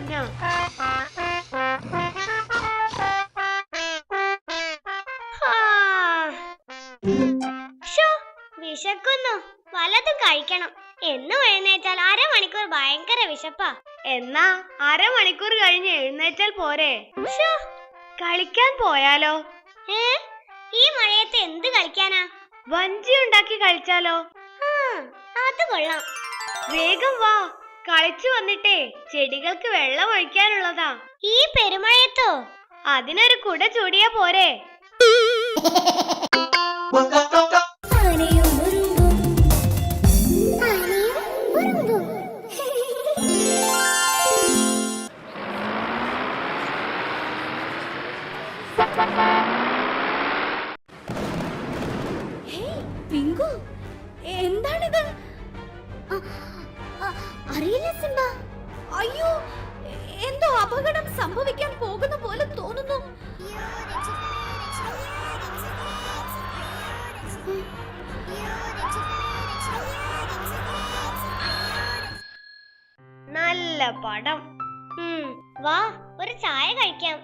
കുഞ്ഞാ. വിശക്കുന്നു, വല്ലതും കഴിക്കണം. എന്നും എഴുന്നേറ്റാൽ അരമണിക്കൂർ ഭയങ്കര വിശപ്പാ. എന്നാ അരമണിക്കൂർ കഴിഞ്ഞ് എഴുന്നേറ്റാൽ പോരെ? കളിക്കാൻ പോയാലോ? ഈ മഴയത്ത് എന്ത് കളിക്കാനാ? വഞ്ചി ഉണ്ടാക്കി കളിച്ചാലോ? അത് കൊള്ളാം. വേഗം വാ, കളിച്ചു വന്നിട്ടേ ചെടികൾക്ക് വെള്ളം ഒഴിക്കാനുള്ളതാ. ഈ പെരുമഴയത്തോ? അതിനൊരു കുട ചൂടിയാ പോരെ? എന്താണിത്? അറിയില്ല സിംബ. അയ്യോ, എന്തോ അപകടം സംഭവിക്കാൻ പോകുന്ന പോലെ തോന്നുന്നു. നല്ല പടം. വാ, ഒരു ചായ കഴിക്കാം.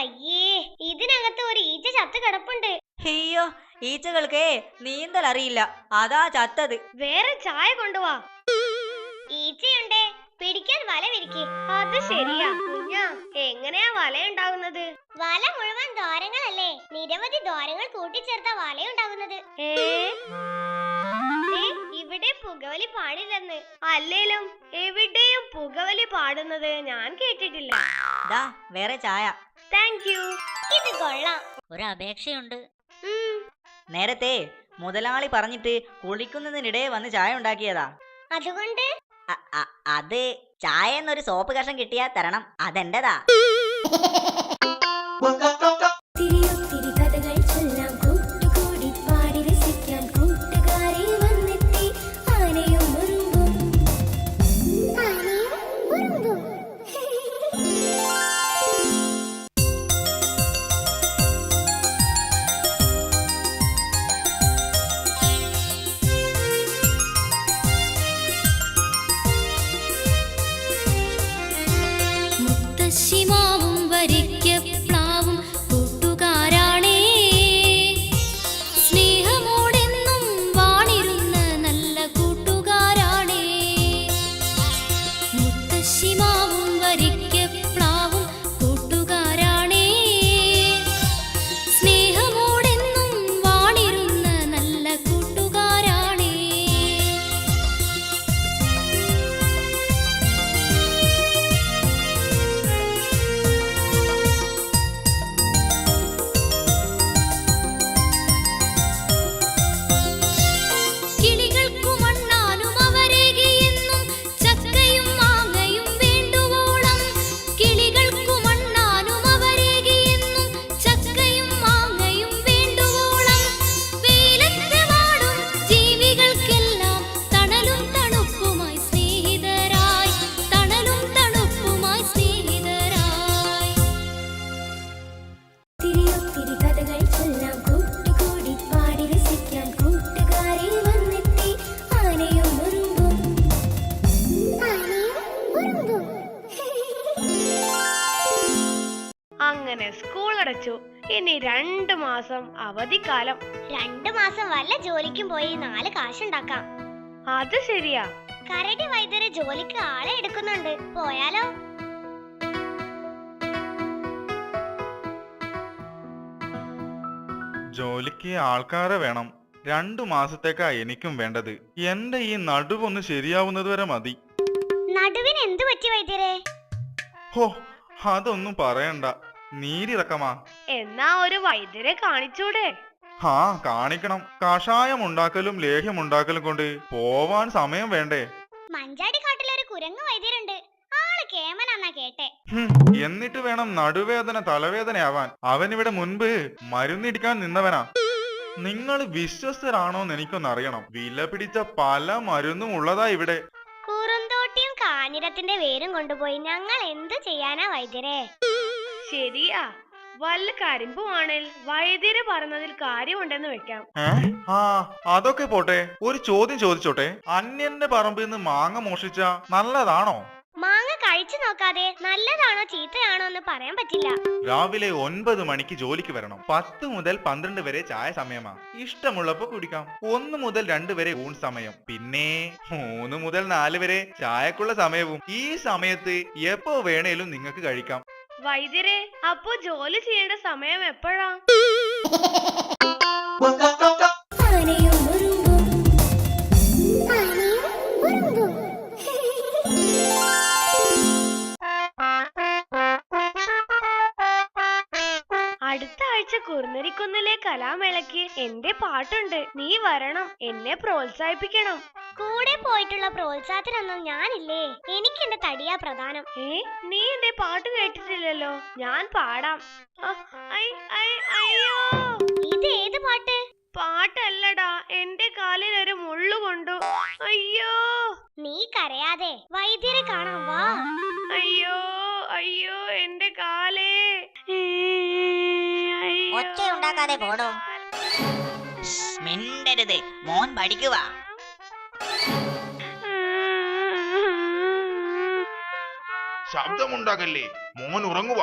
അയ്യേ, ഇതിനകത്ത് ഒരു ഈച്ച ചത്ത് കിടപ്പുണ്ട്. അയ്യോ, ഈച്ചകൾക്ക് നീന്തൽ അറിയില്ല, അതാ ചത്തത്. വേറെ ചായ കൊണ്ടുവാ. ഈച്ചയുണ്ടേ, പിടിക്കാൻ വല വിരിക്ക്. അത് ശരിയാ കുഞ്ഞാ. എങ്ങനെയാ വല ഉണ്ടാകുന്നത്? വല മുഴുവൻ ദ്വാരങ്ങളല്ലേ, നിരവധി ദ്വാരങ്ങൾ കൂട്ടിച്ചേർത്ത വലയുണ്ടാകുന്നത്. ഇവിടെ പുകവലി പാടില്ലെന്ന്. അല്ലേലും എവിടെയും പുകവലി പാടുന്നത് ഞാൻ കേട്ടിട്ടില്ല. വേറെ ചായ. Thank you. ഇത് കൊള്ളാം. ഒരു അപേക്ഷയുണ്ട്. നേരത്തെ മുതലാളി പറഞ്ഞിട്ട് കുളിക്കുന്നതിനിടെ വന്ന് ചായ ഉണ്ടാക്കിയതാ. അതുകൊണ്ട് അത് ചായ എന്നൊരു സോപ്പ് കഷം കിട്ടിയാ തരണം, അതെന്റെതാ. അങ്ങനെ സ്കൂൾ അടച്ചു. ഇനി 2 മാസം അവധിക്കാലം. 2 മാസം വല്ല ജോലിക്കും പോയി 4 കാശുണ്ടാക്കാം. അത് ശരിയാ. കരടി വൈദ്യര് ജോലിക്ക് ആളെ എടുക്കുന്നുണ്ട്, പോയാലോ? ജോലിക്ക് ആൾക്കാരെ വേണം. 2 മാസത്തേക്കാ എനിക്കും വേണ്ടത്. എന്റെ ഈ നടുവൊന്ന് ശരിയാവുന്നത് വരെ മതി. നടുവിന് എന്ത് പറ്റി വൈദ്യരെ? ഹോ, അതൊന്നും പറയണ്ട, നീരിറക്കമാ. എന്നാ ഒരു വൈദ്യരെ കാണിച്ചൂടെ? കാണിക്കണം. കഷായം ഉണ്ടാക്കലും ലേഹ്യം ഉണ്ടാക്കലും കൊണ്ട് പോവാൻ സമയം വേണ്ടേ? മഞ്ചാടി കാട്ടിലൊരു കുരങ്ങ് വൈദ്യരുണ്ട്, ആള് കേമനാന്നാ കേട്ടെ. എന്നിട്ട് വേണം നടുവേദന തലവേദനയാവാൻ. അവനിവിടെ മുൻപ് മരുന്നിടിക്കാൻ നിന്നവനാ. നിങ്ങൾ വിശ്വസ്തരാണോന്ന് എനിക്കൊന്നറിയണം. വില പിടിച്ച പല മരുന്നും ഉള്ളതാ ഇവിടെ. കുറുന്തോട്ടിയും കാഞ്ഞിരത്തിന്റെ വേരും കൊണ്ടുപോയി ഞങ്ങൾ എന്ത് ചെയ്യാനാ വൈദ്യരെ? ശരിയാ, വല്ല കരിമ്പുവാണേൽ വൈദ്യര് പറഞ്ഞതിൽ കാര്യമുണ്ടെന്ന് വെക്കാം. ആ അതൊക്കെ പോട്ടെ, ഒരു ചോദ്യം ചോദിച്ചോട്ടെ. അന്യന്റെ പറമ്പിൽ നിന്ന് മാങ്ങ മോഷിച്ച നല്ലതാണോ? മാങ്ങ കഴിച്ചു നോക്കാതെ നല്ലതാണോ ചീത്തയാണോ എന്ന് പറയാൻ പറ്റില്ല. രാവിലെ 9 മണിക്ക് ജോലിക്ക് വരണം. 10 മുതൽ 12 വരെ ചായ സമയമാ. ഇഷ്ടമുള്ളപ്പോ കുടിക്കാം. 1 മുതൽ 2 വരെ ഊൺ സമയം. പിന്നെ 3 മുതൽ 4 വരെ ചായക്കുള്ള സമയവും. ഈ സമയത്ത് എപ്പോ വേണേലും നിങ്ങൾക്ക് കഴിക്കാം. വൈദ്യരെ, അപ്പോ ജോലി ചെയ്യേണ്ട സമയം എപ്പോഴാ? അടുത്ത ആഴ്ച കുറുനരിക്കുന്നിലെ കലാമേളയ്ക്ക് എന്റെ പാട്ടുണ്ട്. നീ വരണം, എന്നെ പ്രോത്സാഹിപ്പിക്കണം. കൂടെ പോയിട്ടുള്ള പ്രോത്സാഹത്തിനൊന്നും ഞാനില്ലേ. എനിക്ക് എന്റെ തടിയാ പ്രധാനം. നീ എന്റെ പാട്ട് കേട്ടിട്ടില്ലല്ലോ. ഞാൻ പാടാം. അയ്യോ, ഇത് ഏത് പാട്ട്? പാട്ടല്ലടാ, എന്റെ കാലിൽ ഒരു മുള്ളു കൊണ്ടു. അയ്യോ. നീ കരയാതെ വൈദ്യരെ കാണാൻ വാ. അയ്യോ അയ്യോ, എന്റെ കാലേ. ഒച്ച ഉണ്ടാക്കാതെ പോടോ. മിണ്ടരുത്, മോൻ പഠിക്കുക. ശബ്ദമുണ്ടാകല്ലേ, മോൻ ഉറങ്ങുക.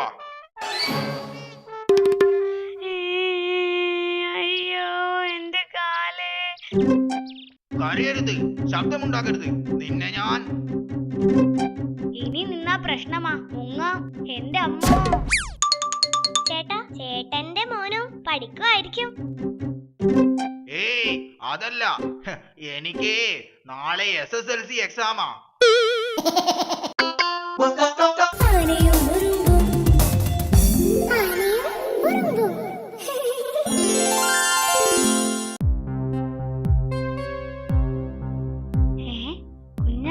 അയ്യോ, എന്റെ കാലേ. കരയരുത്, ശബ്ദമുണ്ടാക്കരുത്. നിന്നെ ഞാൻ ഇനി നിന്നാ പ്രശ്നമാ. മുങ്ങ. എന്റെ അമ്മ. ചേട്ടാ, ചേട്ടന്റെ മോനും പഠിക്കുമായിരിക്കും. ഏയ് അതല്ല, എനിക്ക് നാളെ SSLC എക്സാമാ. കുഞ്ഞ,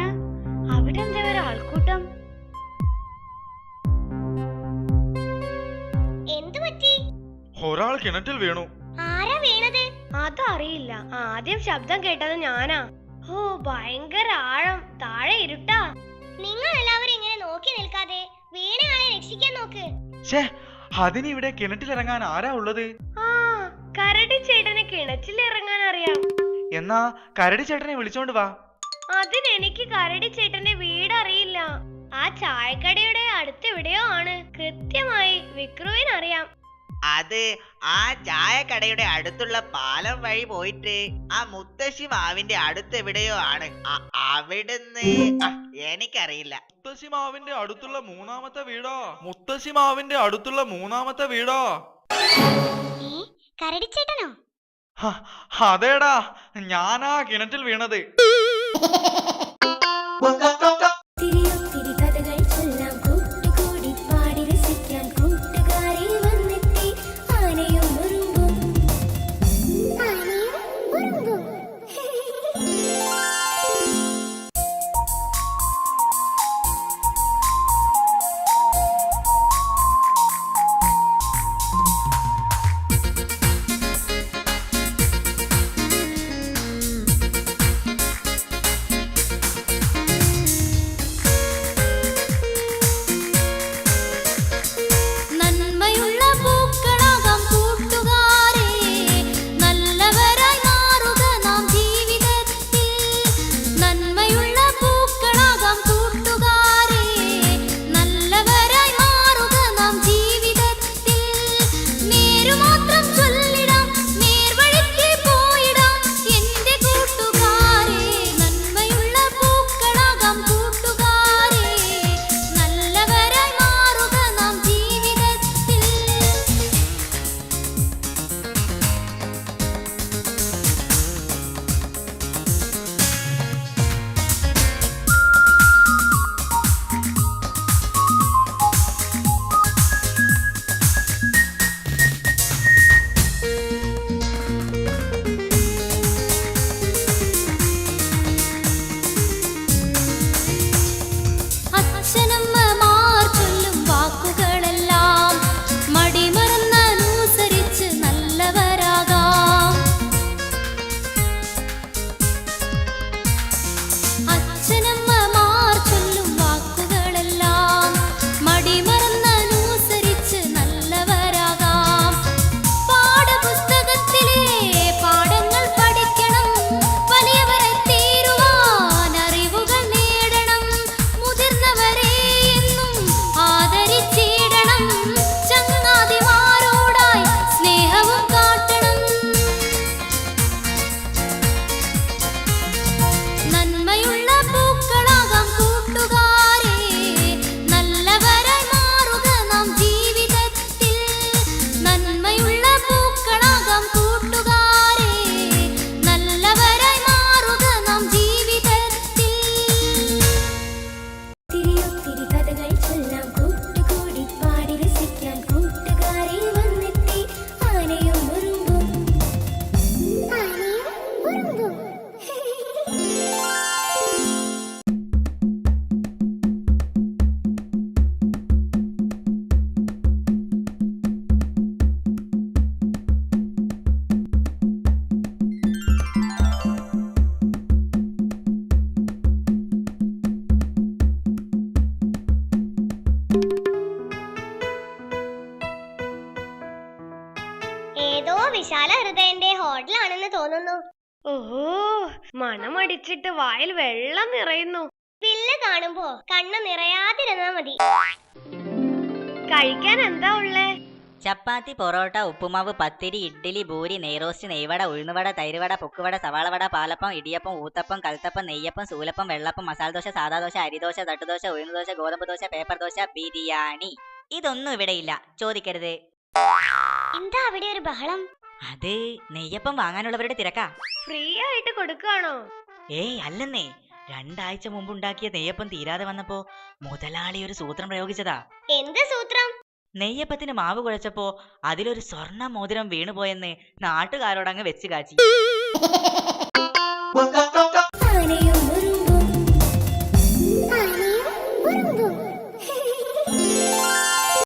അവിടെ എന്താ ഒരു ആൾക്കൂട്ടം? എന്തു പറ്റി? ഒരാൾ കിണറ്റിൽ വീണു. ആരാ വീണത്? അതറിയില്ല. ആദ്യം ശബ്ദം കേട്ടത് ഞാനാ. ഓ, ഭയങ്കര ആഴം. താഴെ ഇരുട്ടാ. നിങ്ങൾ എല്ലാവരും ഇങ്ങനെ നോക്കി നിൽക്കാതെ വീണയാളെ രക്ഷിക്കാൻ നോക്ക്. അതിനിവിടെ കിണറ്റിലിറങ്ങാൻ ആരാ ഉള്ളത്? ആ, കരടി ചേട്ടന് കിണറ്റിൽ ഇറങ്ങാൻ അറിയാം. എന്നാ കരടി ചേട്ടനെ വിളിച്ചോണ്ട് വാ. അതിനെനിക്ക് കരടി ചേട്ടന്റെ വീട് അറിയില്ല. ആ ചായക്കടയുടെ അടുത്തെവിടെയോ ആണ്. കൃത്യമായി വിക്രുവിനറിയാം. അത് ആ ചായക്കടയുടെ അടുത്തുള്ള പാലം വഴി പോയിട്ട് ആ മുത്തശ്ശി മാവിന്റെ അടുത്തെവിടെയോ ആണ്. അവിടുന്ന് എനിക്കറിയില്ല. മുത്തശ്ശി മാവിന്റെ അടുത്തുള്ള മൂന്നാമത്തെ വീടാ. മുത്തശ്ശി മാവിന്റെ അടുത്തുള്ള മൂന്നാമത്തെ വീടാ. കരടിച്ചേട്ടനോ? അതേടാ, ഞാനാ കിണറ്റിൽ വീണത്. വിശാല ഹൃദയന്റെ ഹോട്ടലാണെന്ന് തോന്നുന്നു. ഓഹോ, മണമടിച്ചിട്ട് വായിൽ വെള്ളം നിറയുന്നു. വില്ല കാണുമ്പോ കണ്ണ് നിറയാതിരുന്നാ മതി. കഴിക്കാൻ എന്താ ഉള്ളേ? ചപ്പാത്തി, പൊറോട്ട, ഉപ്പുമാവ്, പത്തിരി, ഇഡ്ഡലി, ഭൂരി, നെയ്റോസ്റ്റ്, നെയ്വട, ഉഴുന്നുവട, തൈരുവട, പൊക്കുവട, സവാളവട, പാലപ്പം, ഇടിയപ്പം, ഊത്തപ്പം, കൽത്തപ്പം, നെയ്യപ്പം, സൂലപ്പം, വെള്ളപ്പം, മസാല ദോശ, സാദാ ദോശ, അരിദോശ, തട്ടുദോശ, ഉഴുന്നുദോശ, ഗോതമ്പ് ദോശ, പേപ്പർ ദോശ, ബിരിയാണി. ഇതൊന്നും ഇവിടെയില്ല, ചോദിക്കരുത്. എന്താ അവിടെ ഒരു ബഹളം? അത് നെയ്യപ്പം വാങ്ങാനുള്ളവരുടെ തിരക്കാ. ഫ്രീ ആയിട്ട് കൊടുക്കാണോ? ഏയ് അല്ലെന്നേ, 2 ആഴ്ച മുമ്പ് ഉണ്ടാക്കിയ നെയ്യപ്പം തീരാതെ വന്നപ്പോ മുതലാളി ഒരു സൂത്രം പ്രയോഗിച്ചതാ. എന്ത് സൂത്രം? നെയ്യപ്പത്തിന് മാവ് കുഴച്ചപ്പോ അതിലൊരു സ്വർണ്ണ മോതിരം വീണുപോയെന്ന് നാട്ടുകാരോടങ്ങ് വെച്ച് കാച്ചി.